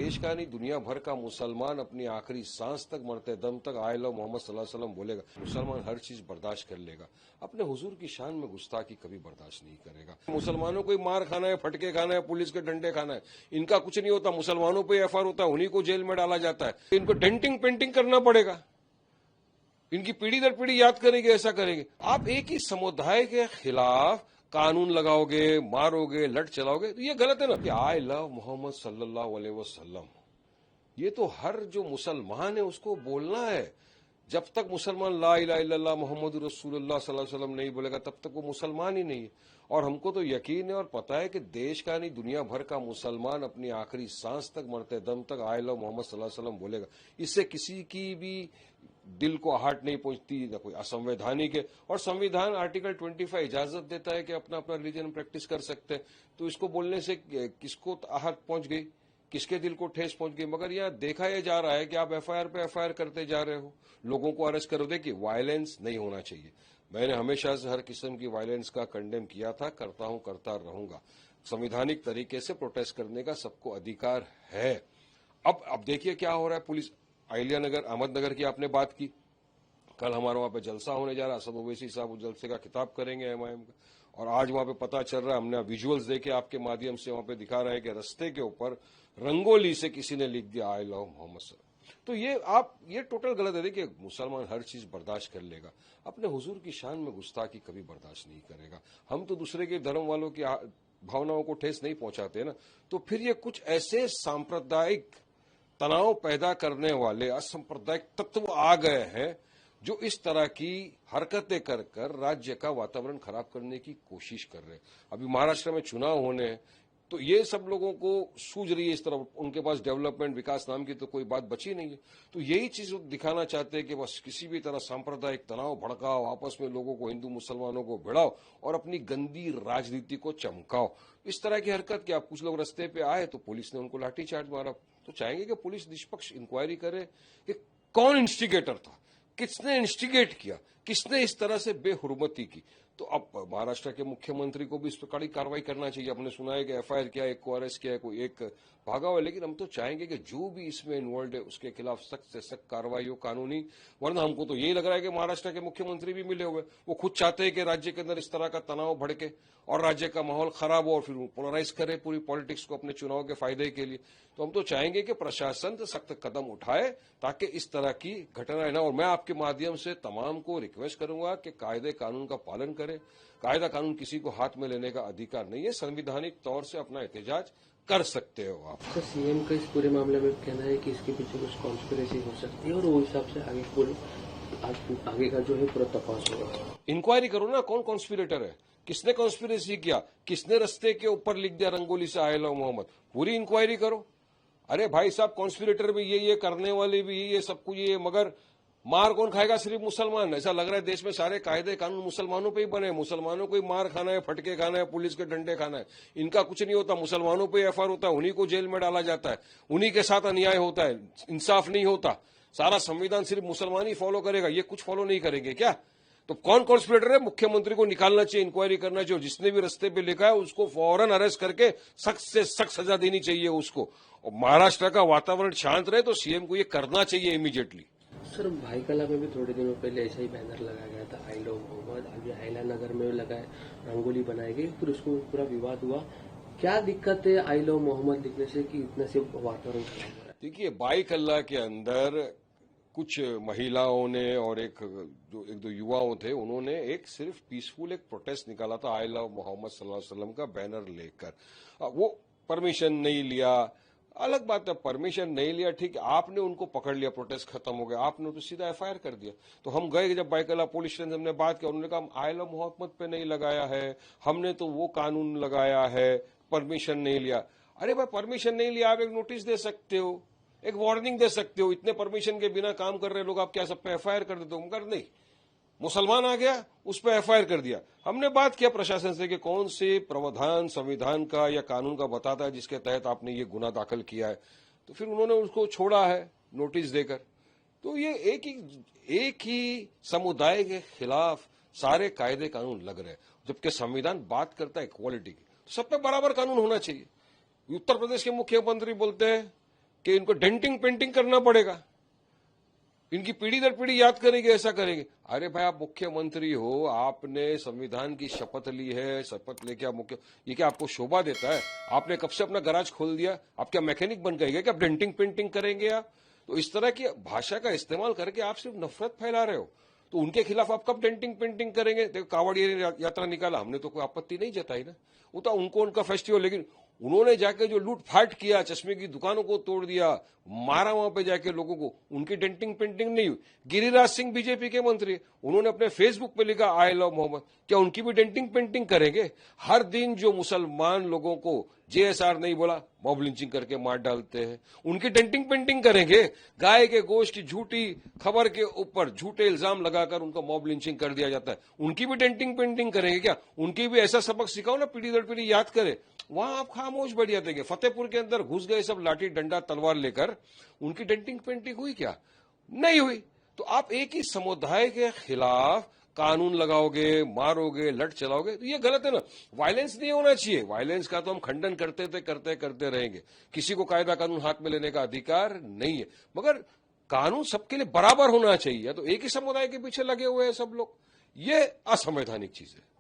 देश का नहीं दुनिया भर का मुसलमान अपनी आखिरी सांस तक मरते दम तक आए लव मोहम्मद सल्लल्लाहु अलैहि वसल्लम बोलेगा। मुसलमान हर चीज बर्दाश्त कर लेगा, अपने हुजूर की शान में गुस्ताखी कभी बर्दाश्त नहीं करेगा। मुसलमानों को मार खाना है, फटके खाना है, पुलिस के डंडे खाना है, इनका कुछ नहीं होता। मुसलमानों पर एफआईआर होता है, उन्हीं को जेल में डाला जाता है। इनको डेंटिंग पेंटिंग करना पड़ेगा, इनकी पीढ़ी दर पीढ़ी याद करेंगे, ऐसा करेंगे। आप एक ही समुदाय के खिलाफ कानून लगाओगे, मारोगे, लट चलाओगे, तो ये गलत है ना। कि आई लव मोहम्मद सल्लल्लाहु अलैहि वसल्लम, ये तो हर जो मुसलमान है उसको बोलना है। जब तक मुसलमान ला इलाहा इल्लल्लाह मोहम्मद रसूलुल्लाह सल्लल्लाहु अलैहि वसल्लम नहीं बोलेगा तब तक वो मुसलमान ही नहीं है। और हमको तो यकीन है और पता है कि देश का नहीं दुनिया भर का मुसलमान अपनी आखिरी सांस तक मरते दम तक आए लव मोहम्मद सल्लल्लाहु अलैहि वसल्लम बोलेगा। इससे किसी की भी दिल को आहट नहीं पहुंचती, न कोई असंवैधानिक है। और संविधान आर्टिकल 25 इजाजत देता है कि अपना अपना रिलीजन प्रैक्टिस कर सकते हैं। तो इसको बोलने से किसको आहट पहुंच गई, किसके दिल को ठेस पहुंच गई। मगर यह देखा यह जा रहा है कि आप एफआईआर पे एफआईआर करते जा रहे हो, लोगों को अरेस्ट करो। देखिए, वायलेंस नहीं होना चाहिए। मैंने हमेशा से हर किस्म की वायलेंस का कंडेम किया था, करता हूं, करता रहूंगा। संवैधानिक तरीके से प्रोटेस्ट करने का सबको अधिकार है। अब देखिए क्या हो रहा है। पुलिस अहिल्यानगर, अहमदनगर की आपने बात की, कल हमारे वहां पे जलसा होने जा रहा है। असद ओवैसी साहब उस जलसे का खिताब करेंगे एमआईएम का। और आज वहां पे पता चल रहा है, हमने विजुअल्स देखे आपके माध्यम से, वहां पे दिखा रहे हैं कि रास्ते के ऊपर रंगोली से किसी ने लिख दिया आई लव मोहम्मद सर। तो ये टोटल गलत है। देखिए, मुसलमान हर चीज बर्दाश्त कर लेगा, अपने हुजूर की शान में गुस्ताखी कभी बर्दाश्त नहीं करेगा। हम तो दूसरे के धर्म वालों की भावनाओं को ठेस नहीं पहुंचाते ना। तो फिर ये कुछ ऐसे सांप्रदायिक तनाव पैदा करने वाले असंप्रदायिक तत्व आ गए हैं जो इस तरह की हरकतें कर कर राज्य का वातावरण खराब करने की कोशिश कर रहे हैं। अभी महाराष्ट्र में चुनाव होने हैं, तो ये सब लोगों को सूझ रही है इस तरफ। उनके पास डेवलपमेंट, विकास नाम की तो कोई बात बची नहीं है। तो यही चीज दिखाना चाहते हैं कि बस किसी भी तरह सांप्रदायिक तनाव भड़काओ, आपस में लोगों को, हिंदू मुसलमानों को भिड़ाओ और अपनी गंदी राजनीति को चमकाओ। इस तरह की हरकत कि आप कुछ लोग रास्ते पे आए तो पुलिस ने उनको लाठीचार्ज मारा। तो चाहेंगे कि पुलिस निष्पक्ष इंक्वायरी करे कि कौन इंस्टिगेटर था, किसने इंस्टिगेट किया, किसने इस तरह से बेहुरमती की। तो अब महाराष्ट्र के मुख्यमंत्री को भी इस पर कड़ी कार्रवाई करना चाहिए। हमने सुना है कि एफआईआर किया, एक को अरेस्ट किया है, कोई एक भागा हुआ है। लेकिन हम तो चाहेंगे कि जो भी इसमें इन्वॉल्व है उसके खिलाफ सख्त से सख्त कार्रवाई हो, कानूनी। वरना हमको तो यही लग रहा है कि महाराष्ट्र के मुख्यमंत्री भी मिले हुए, वो खुद चाहते हैं कि राज्य के अंदर इस तरह का तनाव भड़के और राज्य का माहौल खराब हो और फिर पोलराइज करे पूरी पॉलिटिक्स को अपने चुनाव के फायदे के लिए। तो हम तो चाहेंगे कि प्रशासन सख्त कदम उठाए ताकि इस तरह की घटनाएं न। और मैं आपके माध्यम से तमाम को रिक्वेस्ट करूंगा कि कायदे कानून का पालन करें। कायदा कानून किसी को हाथ में लेने का अधिकार नहीं है। संवैधानिक तौर से अपना एहतजाज कर सकते हो आप। तो सीएम का इस पूरे मामले में कहना है कि इसके पीछे कुछ कॉन्स्पिरेसी हो सकती है और वो हिसाब से आगे का जो है पूरा तपास होगा। इंक्वायरी करो ना, कौन कॉन्स्पिरेटर है, किसने कॉन्स्पिरेसी किया, किसने रस्ते के ऊपर लिख दिया रंगोली से आए लव मोहम्मद। पूरी इंक्वायरी करो। अरे भाई साहब, कॉन्स्पिरेटर भी ये करने वाले भी ये सब कुछ ये, मगर मार कौन खाएगा? सिर्फ मुसलमान। ऐसा लग रहा है देश में सारे कायदे कानून मुसलमानों पे ही बने। मुसलमानों को ही मार खाना है, फटके खाना है, पुलिस के डंडे खाना है, इनका कुछ नहीं होता। मुसलमानों पे एफआईआर होता है, उन्हीं को जेल में डाला जाता है, उन्हीं के साथ अन्याय होता है, इंसाफ नहीं होता। सारा संविधान सिर्फ मुसलमान ही फॉलो करेगा, ये कुछ फॉलो नहीं करेंगे क्या? तो कौन कॉन्स्पिरेटर है? मुख्यमंत्री को निकालना चाहिए, इंक्वायरी करना चाहिए। जिसने भी रस्ते पे लिखा है उसको फौरन अरेस्ट करके सख्त से सख्त सजा देनी चाहिए उसको। और महाराष्ट्र का वातावरण शांत रहे तो सीएम को ये करना चाहिए इमीडिएटली। सर, भाईकला में भी थोड़े दिनों पहले ऐसा ही बैनर लगाया गया था आई लव मोहम्मद। अभी अहिल्यानगर में लगाए, रंगोली बनाई गई, फिर उसको पूरा विवाद हुआ। क्या दिक्कत है आई लव मोहम्मद लिखने से कि इतने से वातावरण खराब हो रहा है? देखिए, भाईकला के अंदर कुछ महिलाओं ने और एक दो युवाओं थे, उन्होंने एक सिर्फ पीसफुल एक प्रोटेस्ट निकाला था आई लव मोहम्मद सल्लल्लाहु अलैहि वसल्लम का बैनर लेकर। वो परमिशन नहीं लिया, अलग बात है। परमिशन नहीं लिया, ठीक, आपने उनको पकड़ लिया, प्रोटेस्ट खत्म हो गया, आपने तो सीधा एफआईआर कर दिया। तो हम गए जब भाईकला पुलिस स्टेशन, हमने बात किया, उन्होंने कहा आई लव मोहम्मद पे नहीं लगाया है, हमने तो वो कानून लगाया है, परमिशन नहीं लिया। अरे भाई, परमिशन नहीं लिया, आप एक नोटिस दे सकते हो, एक वार्निंग दे सकते हो। इतने परमिशन के बिना काम कर रहे लोग, आप क्या सब पे एफआईआर कर देते हो? मगर नहीं, मुसलमान आ गया, उस पर एफआईआर कर दिया। हमने बात किया प्रशासन से कि कौन से प्रावधान संविधान का या कानून का बताता है जिसके तहत आपने ये गुनाह दाखिल किया है। तो फिर उन्होंने उसको छोड़ा है नोटिस देकर। तो ये एक ही समुदाय के खिलाफ सारे कायदे कानून लग रहे हैं, जबकि संविधान बात करता है इक्वालिटी की। तो सब पे बराबर कानून होना चाहिए। उत्तर प्रदेश के मुख्यमंत्री बोलते हैं कि इनको डेंटिंग पेंटिंग करना पड़ेगा, इनकी पीढ़ी दर पीढ़ी याद करेंगे, ऐसा करेंगे। अरे भाई, आप मुख्यमंत्री हो, आपने संविधान की शपथ ली है, शपथ लेके आप ये क्या आपको शोभा देता है? आपने कब से अपना गराज खोल दिया? आप क्या मैकेनिक बन गए क्या? आप डेंटिंग पेंटिंग करेंगे आप? तो इस तरह की भाषा का इस्तेमाल करके आप सिर्फ नफरत फैला रहे हो। तो उनके खिलाफ आप कब डेंटिंग पेंटिंग करेंगे? देखो, कांवड़िया यात्रा निकाला, हमने तो कोई आपत्ति नहीं जताई ना, वो तो उनको उनका फेस्टिवल। लेकिन उन्होंने जाके जो लूटफाट किया, चश्मे की दुकानों को तोड़ दिया, मारा वहां पे जाके लोगों को, उनकी डेंटिंग पेंटिंग नहीं हुई। गिरिराज सिंह बीजेपी के मंत्री, उन्होंने अपने फेसबुक पे लिखा आई लव मोहम्मद, क्या उनकी भी डेंटिंग पेंटिंग करेंगे? हर दिन जो मुसलमान लोगों को जेएसआर नहीं बोला, मॉब लिंचिंग करके मार डालते हैं, उनकी डेंटिंग पेंटिंग करेंगे? गाय के गोश्त की झूठी खबर के ऊपर झूठे इल्जाम लगाकर उनका मॉब लिंचिंग कर दिया जाता है, उनकी भी डेंटिंग पेंटिंग करेंगे क्या? उनकी भी ऐसा सबक सिखाओ ना, पीढ़ी दर पीढ़ी याद करे। वहां आप खामोश बैठ जाते हैं। फतेहपुर के अंदर घुस गए सब लाठी डंडा तलवार लेकर, उनकी डेंटिंग पेंटिंग हुई क्या? नहीं हुई। तो आप एक ही समुदाय के खिलाफ कानून लगाओगे, मारोगे, लट चलाओगे, तो ये गलत है ना। वायलेंस नहीं होना चाहिए। वायलेंस का तो हम खंडन करते थे, करते रहेंगे। किसी को कायदा कानून हाथ में लेने का अधिकार नहीं है, मगर कानून सबके लिए बराबर होना चाहिए। तो एक ही समुदाय के पीछे लगे हुए हैं सब लोग, ये असंवैधानिक चीज है।